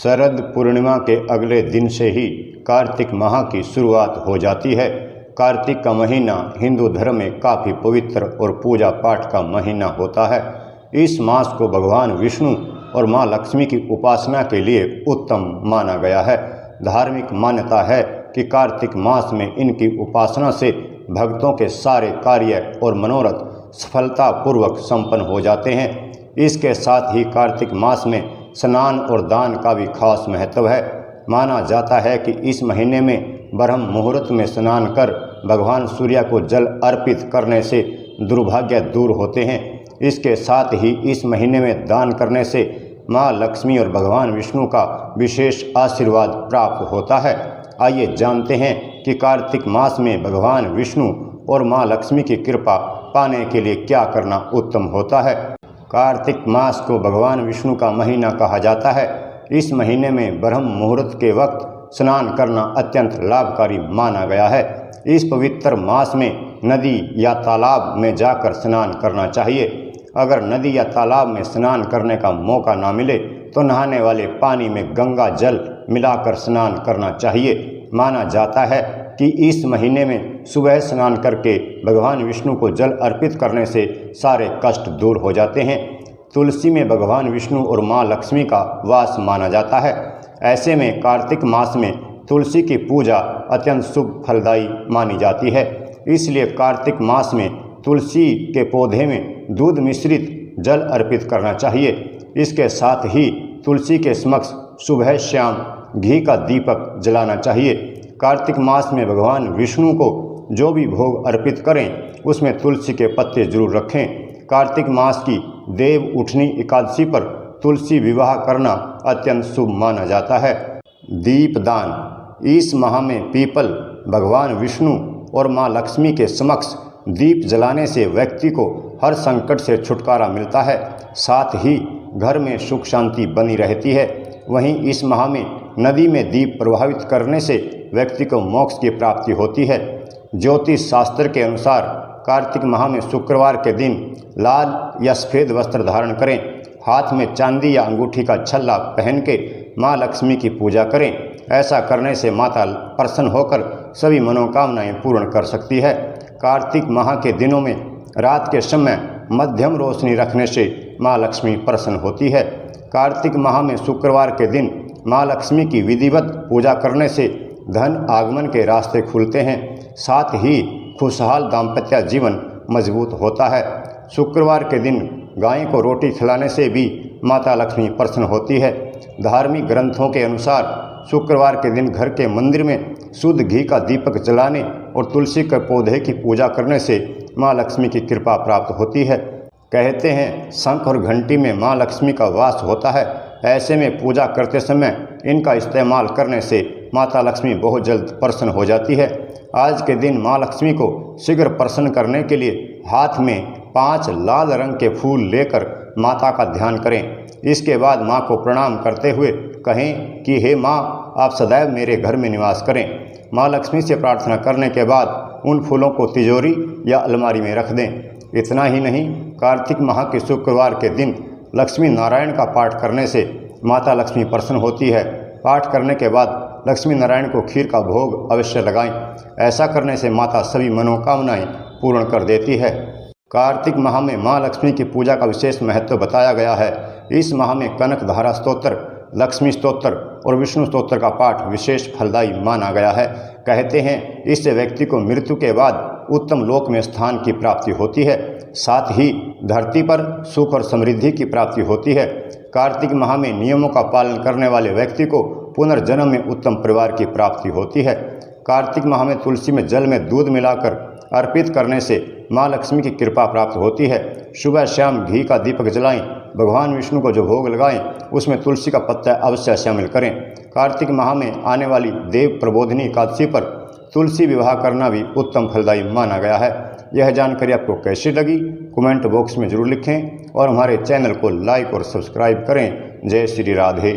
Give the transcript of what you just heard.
शरद पूर्णिमा के अगले दिन से ही कार्तिक माह की शुरुआत हो जाती है। कार्तिक का महीना हिंदू धर्म में काफ़ी पवित्र और पूजा पाठ का महीना होता है। इस मास को भगवान विष्णु और माँ लक्ष्मी की उपासना के लिए उत्तम माना गया है। धार्मिक मान्यता है कि कार्तिक मास में इनकी उपासना से भक्तों के सारे कार्य और मनोरथ सफलतापूर्वक संपन्न हो जाते हैं। इसके साथ ही कार्तिक मास में स्नान और दान का भी खास महत्व है। माना जाता है कि इस महीने में ब्रह्म मुहूर्त में स्नान कर भगवान सूर्य को जल अर्पित करने से दुर्भाग्य दूर होते हैं। इसके साथ ही इस महीने में दान करने से माँ लक्ष्मी और भगवान विष्णु का विशेष आशीर्वाद प्राप्त होता है। आइए जानते हैं कि कार्तिक मास में भगवान विष्णु और माँ लक्ष्मी की कृपा पाने के लिए क्या करना उत्तम होता है। कार्तिक मास को भगवान विष्णु का महीना कहा जाता है। इस महीने में ब्रह्म मुहूर्त के वक्त स्नान करना अत्यंत लाभकारी माना गया है। इस पवित्र मास में नदी या तालाब में जाकर स्नान करना चाहिए। अगर नदी या तालाब में स्नान करने का मौका ना मिले तो नहाने वाले पानी में गंगा जल मिलाकर स्नान करना चाहिए। माना जाता है कि इस महीने में सुबह स्नान करके भगवान विष्णु को जल अर्पित करने से सारे कष्ट दूर हो जाते हैं। तुलसी में भगवान विष्णु और माँ लक्ष्मी का वास माना जाता है। ऐसे में कार्तिक मास में तुलसी की पूजा अत्यंत शुभ फलदायी मानी जाती है। इसलिए कार्तिक मास में तुलसी के पौधे में दूध मिश्रित जल अर्पित करना चाहिए। इसके साथ ही तुलसी के समक्ष सुबह शाम घी का दीपक जलाना चाहिए। कार्तिक मास में भगवान विष्णु को जो भी भोग अर्पित करें उसमें तुलसी के पत्ते जरूर रखें। कार्तिक मास की देव उठनी एकादशी पर तुलसी विवाह करना अत्यंत शुभ माना जाता है। दीपदान। इस माह में पीपल भगवान विष्णु और माँ लक्ष्मी के समक्ष दीप जलाने से व्यक्ति को हर संकट से छुटकारा मिलता है। साथ ही घर में सुख शांति बनी रहती है। वहीं इस माह में नदी में दीप प्रवाहित करने से व्यक्ति को मोक्ष की प्राप्ति होती है। ज्योतिष शास्त्र के अनुसार कार्तिक माह में शुक्रवार के दिन लाल या सफ़ेद वस्त्र धारण करें। हाथ में चांदी या अंगूठी का छल्ला पहन के माँ लक्ष्मी की पूजा करें। ऐसा करने से माता प्रसन्न होकर सभी मनोकामनाएं पूर्ण कर सकती है। कार्तिक माह के दिनों में रात के समय मध्यम रोशनी रखने से माँ लक्ष्मी प्रसन्न होती है। कार्तिक माह में शुक्रवार के दिन माँ लक्ष्मी की विधिवत पूजा करने से धन आगमन के रास्ते खुलते हैं। साथ ही खुशहाल दाम्पत्य जीवन मजबूत होता है। शुक्रवार के दिन गाय को रोटी खिलाने से भी माता लक्ष्मी प्रसन्न होती है। धार्मिक ग्रंथों के अनुसार शुक्रवार के दिन घर के मंदिर में शुद्ध घी का दीपक जलाने और तुलसी के पौधे की पूजा करने से माँ लक्ष्मी की कृपा प्राप्त होती है। कहते हैं शंख और घंटी में माँ लक्ष्मी का वास होता है। ऐसे में पूजा करते समय इनका इस्तेमाल करने से माता लक्ष्मी बहुत जल्द प्रसन्न हो जाती है। आज के दिन माँ लक्ष्मी को शीघ्र प्रसन्न करने के लिए हाथ में 5 लाल रंग के फूल लेकर माता का ध्यान करें। इसके बाद माँ को प्रणाम करते हुए कहें कि हे माँ, आप सदैव मेरे घर में निवास करें। माँ लक्ष्मी से प्रार्थना करने के बाद उन फूलों को तिजोरी या अलमारी में रख दें। इतना ही नहीं, कार्तिक माह के शुक्रवार के दिन लक्ष्मी नारायण का पाठ करने से माता लक्ष्मी प्रसन्न होती है। पाठ करने के बाद लक्ष्मी नारायण को खीर का भोग अवश्य लगाएं। ऐसा करने से माता सभी मनोकामनाएं पूर्ण कर देती है। कार्तिक माह में माँ लक्ष्मी की पूजा का विशेष महत्व बताया गया है। इस माह में कनक धारा स्तोत्र, लक्ष्मी स्तोत्र और विष्णु स्तोत्र का पाठ विशेष फलदायी माना गया है। कहते हैं इससे व्यक्ति को मृत्यु के बाद उत्तम लोक में स्थान की प्राप्ति होती है। साथ ही धरती पर सुख और समृद्धि की प्राप्ति होती है। कार्तिक माह में नियमों का पालन करने वाले व्यक्ति को पुनर्जन्म में उत्तम परिवार की प्राप्ति होती है। कार्तिक माह में तुलसी में जल में दूध मिलाकर अर्पित करने से माँ लक्ष्मी की कृपा प्राप्त होती है। सुबह शाम घी का दीपक जलाएं। भगवान विष्णु को जो भोग लगाएं उसमें तुलसी का पत्ता अवश्य शामिल करें। कार्तिक माह में आने वाली देव प्रबोधिनी एकादशी पर तुलसी विवाह करना भी उत्तम फलदायी माना गया है। यह जानकारी आपको कैसी लगी कमेंट बॉक्स में जरूर लिखें और हमारे चैनल को लाइक और सब्सक्राइब करें। जय श्री राधे।